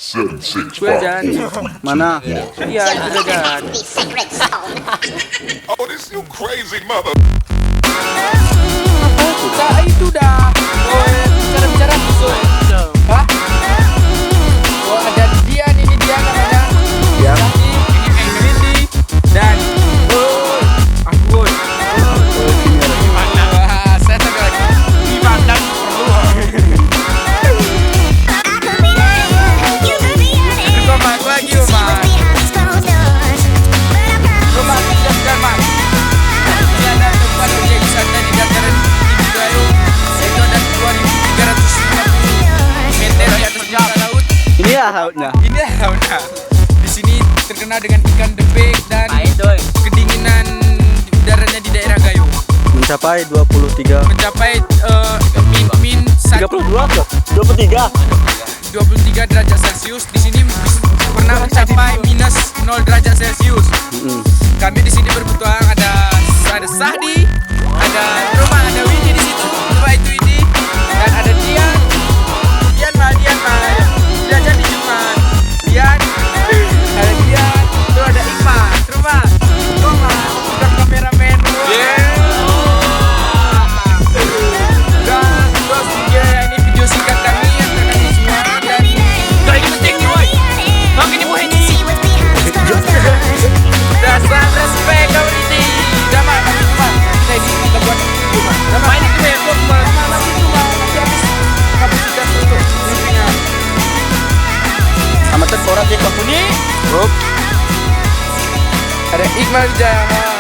7, 6, Gue 5, Jan. 4, 3, Mana? Iya, itu udah Jan. Oh, this you crazy mother. Nah, itu dah. Oh, bicara-bicara musuh. Hah? Oh, ada dia nih, ini dia namanya. Ya. Ini Angelindi dan aku. Oh, sini lagi. Wah, saya tak lagi. Ivan dan perlu. Komang lagi, Komang. Komang siapkan, Mang. Ini ada tempat objek wisata di dataran tinggi Gayo. Itu ada 2.350 meter di atas muka laut. Ini ya lautnya. Ini lautnya. Di sini terkenal dengan ikan debek dan kedinginan udaranya di daerah Gayo. Mencapai 23. Mencapai min 32 atau 23? 23 derajat Celcius. Di sini pernah mencapai minus 0 derajat Celcius. Kami di sini berpetualang ada Sahdi, ada Roma, ada Windy di situ. Coba itu Windy dan ada Dian. Dian mah. Dia jadi cuma Dian. Ada Dian. Tuh ada Iqbal. Roma. Udah kameramen. Dan terus ini video singkat kami yang terkait semua dan gak penting nih woy. Kau ini mau ini. Dasar respect kau ini. Sama kami cuma kita ini kita buat cuma. Sama ini cuma yang buat nanti cuma nanti habis kapasitas untuk syutingnya. Sama tek orang cek ini. Ada Iqbal Wijaya.